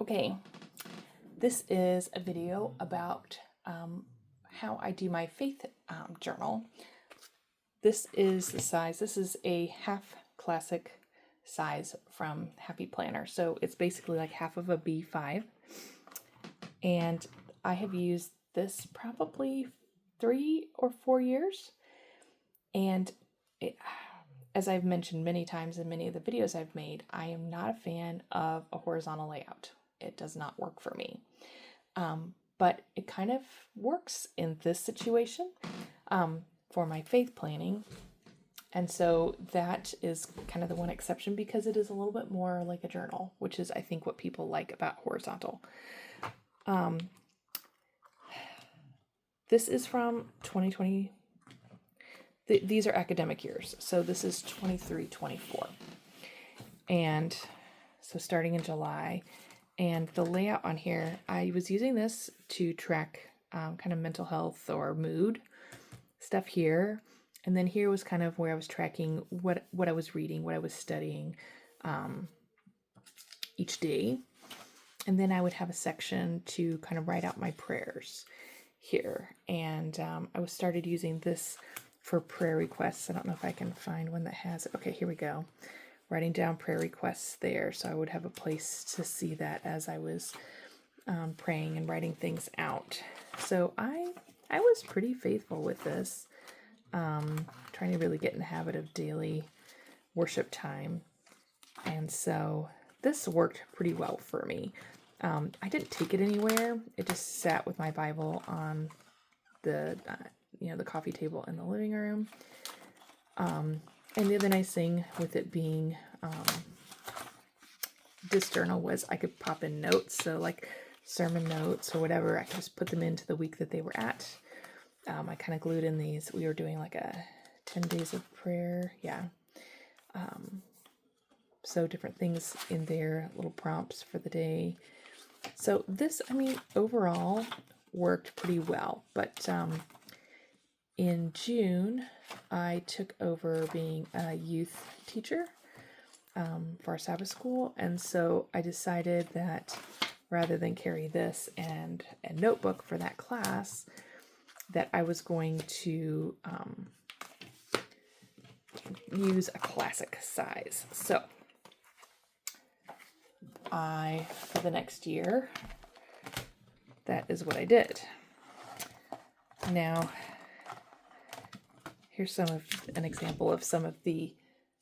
Okay, this is a video about how I do my faith journal. This is the size, this is a half classic size from Happy Planner. So it's basically like half of a B5. And I have used this probably 3 or 4 years. And as I've mentioned many times in many of the videos I've made, I am not a fan of a horizontal layout. It does not work for me. But it kind of works in this situation for my faith planning. And so that is kind of the one exception because it is a little bit more like a journal, which is, I think, what people like about horizontal. This is from 2020. These are academic years. So this is 23-24. And so starting in July. And the layout on here, I was using this to track kind of mental health or mood stuff here. And then here was kind of where I was tracking what I was reading, what I was studying each day. And then I would have a section to kind of write out my prayers here. And I started using this for prayer requests. I don't know if I can find one that has it. Okay, here we go. Writing down prayer requests there, so I would have a place to see that as I was praying and writing things out. So I was pretty faithful with this, trying to really get in the habit of daily worship time, and so this worked pretty well for me. I didn't take it anywhere. It just sat with my Bible on the the coffee table in the living room. And the other nice thing with it being this journal was I could pop in notes. So like sermon notes or whatever, I could just put them into the week that they were at. I kind of glued in these. We were doing like a 10 days of prayer. Yeah. So different things in there, little prompts for the day. So this, overall worked pretty well. But in June, I took over being a youth teacher for our Sabbath school, and so I decided that rather than carry this and a notebook for that class, that I was going to use a classic size. So for the next year, that is what I did. Now, here's an example of some of the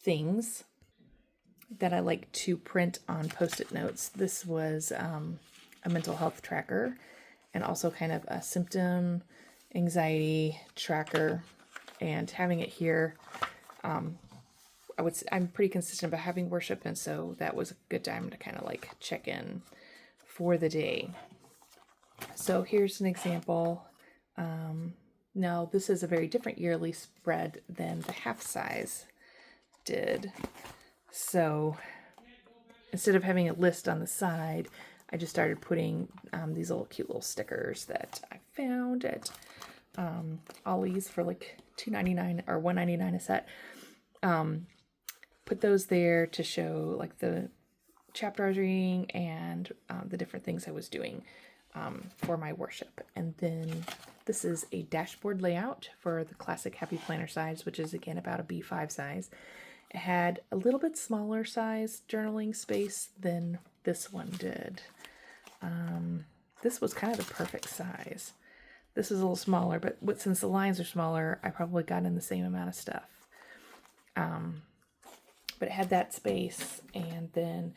things that I like to print on Post-it notes. This was a mental health tracker and also kind of a symptom anxiety tracker. And having it here, I'm pretty consistent about having worship, and so that was a good time to kind of like check in for the day. So here's an example. Now, this is a very different yearly spread than the half size did. So instead of having a list on the side, I just started putting these cute little stickers that I found at Ollie's for like $2.99 or $1.99 a set. Put those there to show like the chapter I was reading and the different things I was doing for my worship. And then this is a dashboard layout for the classic Happy Planner size, which is again about a B5 size. It had a little bit smaller size journaling space than this one did. This was kind of the perfect size. This is a little smaller, but since the lines are smaller, I probably got in the same amount of stuff. But it had that space, and then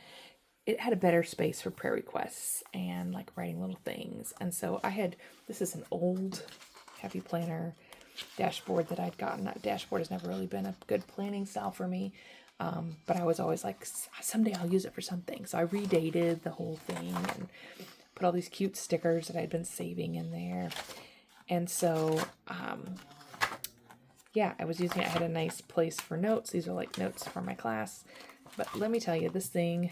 it had a better space for prayer requests and like writing little things. And so this is an old Happy Planner dashboard that I'd gotten. That dashboard has never really been a good planning style for me. But I was always like, someday I'll use it for something. So I redated the whole thing and put all these cute stickers that I'd been saving in there. And so, I was using it. I had a nice place for notes. These are like notes for my class. But let me tell you, this thing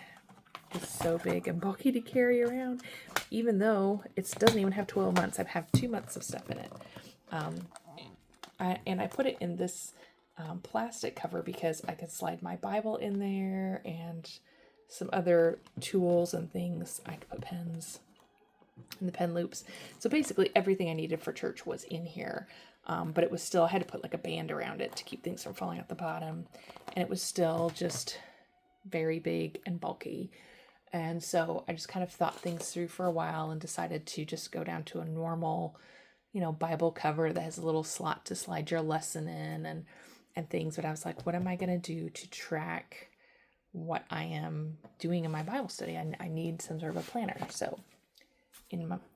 is so big and bulky to carry around, even though it doesn't even have 12 months. I have 2 months of stuff in it. I put it in this plastic cover because I could slide my Bible in there and some other tools and things. I could put pens and the pen loops. So basically everything I needed for church was in here. But it was still, I had to put like a band around it to keep things from falling out the bottom. And it was still just very big and bulky. And so I just kind of thought things through for a while and decided to just go down to a normal, Bible cover that has a little slot to slide your lesson in and things. But I was like, what am I going to do to track what I am doing in my Bible study? I need some sort of a planner. So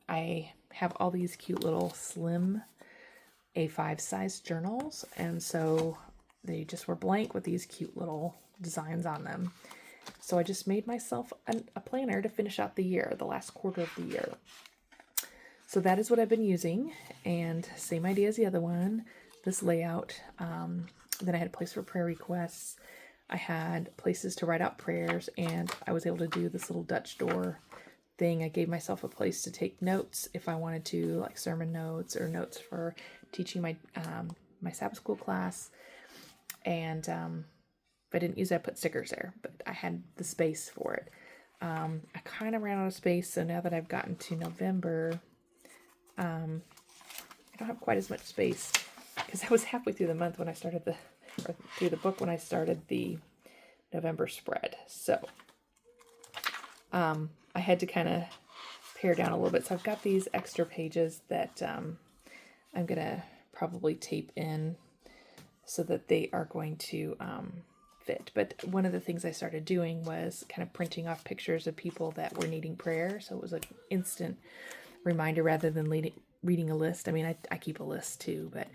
I have all these cute little slim A5 size journals. And so they just were blank with these cute little designs on them. So I just made myself a planner to finish out the year, the last quarter of the year. So that is what I've been using, and same idea as the other one, this layout. Then I had a place for prayer requests. I had places to write out prayers, and I was able to do this little Dutch door thing. I gave myself a place to take notes if I wanted to, like sermon notes or notes for teaching my my Sabbath school class. And if I didn't use it, I put stickers there, but I had the space for it. I kind of ran out of space, so now that I've gotten to November, I don't have quite as much space because I was halfway through the month when I started through the book when I started the November spread. So I had to kind of pare down a little bit. So I've got these extra pages that I'm going to probably tape in so that they are going to fit. But one of the things I started doing was kind of printing off pictures of people that were needing prayer. So it was an instant reminder rather than reading a list. I mean, I keep a list too, but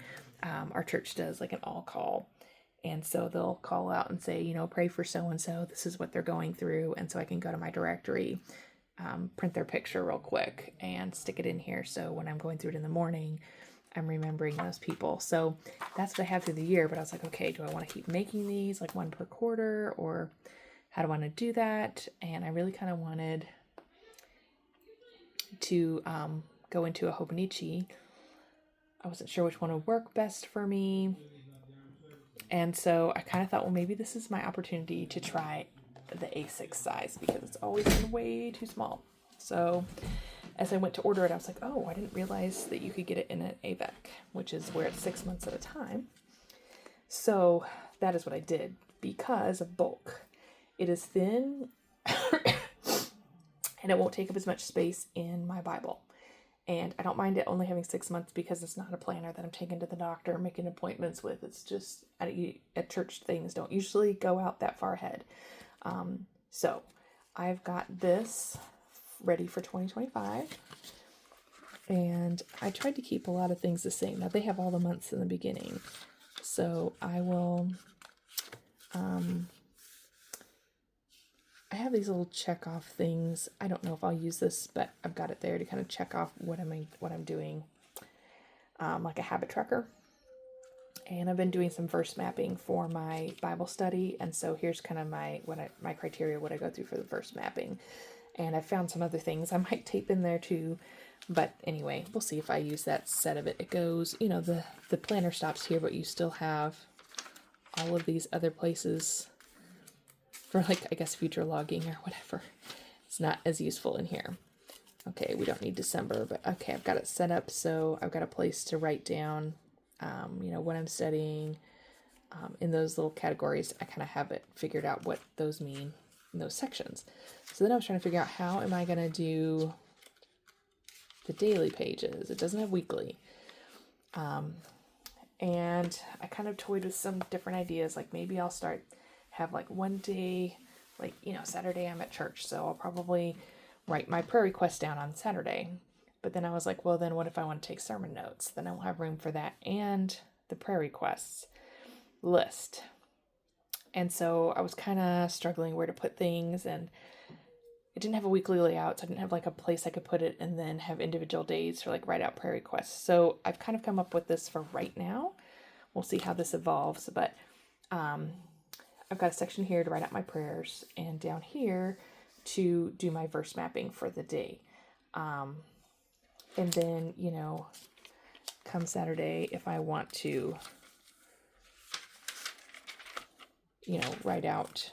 our church does like an all call. And so they'll call out and say, pray for so-and-so. This is what they're going through. And so I can go to my directory, print their picture real quick and stick it in here. So when I'm going through it in the morning, I'm remembering those people. So that's what I have through the year. But I was like, okay, do I want to keep making these like one per quarter, or how do I want to do that? And I really kind of wanted to go into a Hobonichi. I wasn't sure which one would work best for me. And so I kind of thought, well, maybe this is my opportunity to try the A6 size because it's always been way too small. So as I went to order it, I was like, oh, I didn't realize that you could get it in an AVEC, which is where it's 6 months at a time. So that is what I did because of bulk. It is thin and it won't take up as much space in my Bible. And I don't mind it only having 6 months because it's not a planner that I'm taking to the doctor, making appointments with. It's just, at church things don't usually go out that far ahead. So I've got this ready for 2025. And I tried to keep a lot of things the same. Now they have all the months in the beginning. So I will, I have these little check off things. I don't know if I'll use this, but I've got it there to kind of check off what I'm doing, like a habit tracker. And I've been doing some verse mapping for my Bible study, and so here's kind of my criteria, what I go through for the verse mapping. And I found some other things I might tape in there too, but anyway, we'll see if I use that set of it. It goes, the planner stops here, but you still have all of these other places for like, I guess, future logging or whatever. It's not as useful in here. Okay, we don't need December, but okay, I've got it set up so I've got a place to write down, what I'm studying. In those little categories, I kind of have it figured out what those mean in those sections. So then I was trying to figure out how am I going to do the daily pages. It doesn't have weekly. And I kind of toyed with some different ideas, like maybe I'll have like one day, like, Saturday I'm at church, so I'll probably write my prayer request down on Saturday. But then I was like, well, then what if I want to take sermon notes? Then I won't have room for that and the prayer requests list. And so I was kind of struggling where to put things, and it didn't have a weekly layout, so I didn't have like a place I could put it and then have individual days for like write out prayer requests. So I've kind of come up with this for right now. We'll see how this evolves, but I've got a section here to write out my prayers and down here to do my verse mapping for the day. And then, come Saturday, if I want to, write out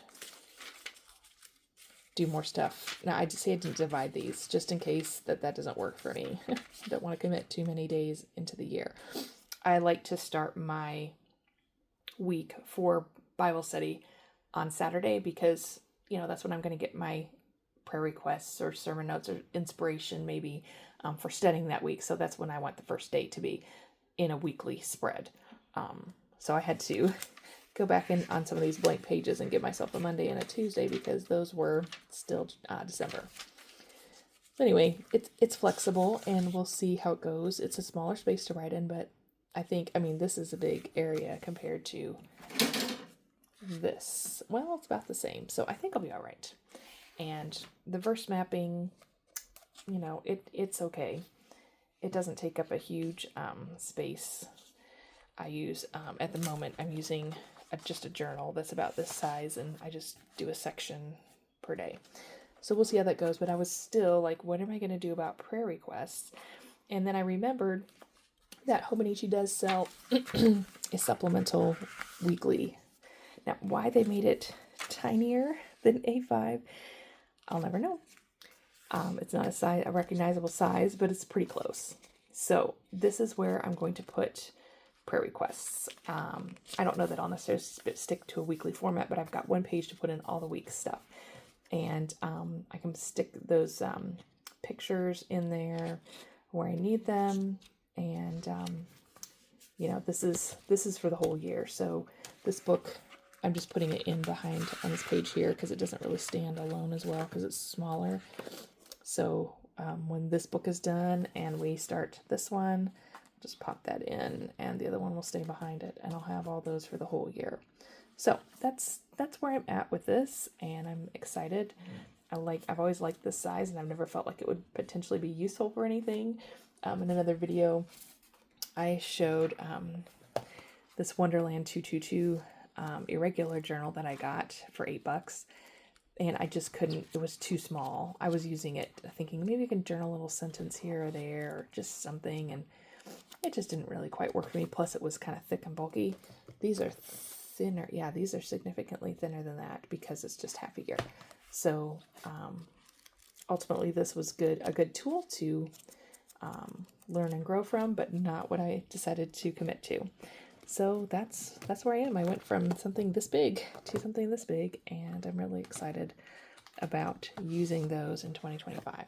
do more stuff. Now, I just say I didn't divide these just in case that doesn't work for me. I don't want to commit too many days into the year. I like to start my week for Bible study on Saturday because, that's when I'm going to get my prayer requests or sermon notes or inspiration maybe for studying that week. So that's when I want the first day to be in a weekly spread. So I had to go back in on some of these blank pages and give myself a Monday and a Tuesday because those were still December. So anyway, it's flexible and we'll see how it goes. It's a smaller space to write in, but this is a big area compared to this. Well, it's about the same, so I think I'll be all right. And the verse mapping, it's okay. It doesn't take up a huge space. I use, at the moment, I'm using just a journal that's about this size, and I just do a section per day. So we'll see how that goes, but I was still like, what am I going to do about prayer requests? And then I remembered that Hobonichi does sell a supplemental weekly. Now, why they made it tinier than A5, I'll never know. It's not a recognizable size, but it's pretty close. So this is where I'm going to put prayer requests. I don't know that I'll necessarily stick to a weekly format, but I've got one page to put in all the week's stuff. And I can stick those pictures in there where I need them. And, this is for the whole year. So this book, I'm just putting it in behind on this page here because it doesn't really stand alone as well because it's smaller. So when this book is done and we start this one, just pop that in and the other one will stay behind it, and I'll have all those for the whole year. So that's where I'm at with this, and I'm excited. I've always liked this size, and I've never felt like it would potentially be useful for anything. In another video, I showed this Wonderland 222 irregular journal that I got for $8, and I just couldn't. It was too small. I was using it thinking maybe I can journal a little sentence here or there or just something, and it just didn't really quite work for me. Plus, it was kind of thick and bulky. These are thinner. Yeah, these are significantly thinner than that because it's just half a year. So ultimately, this was a good tool to learn and grow from, but not what I decided to commit to. So that's where I am. I went from something this big to something this big, and I'm really excited about using those in 2025.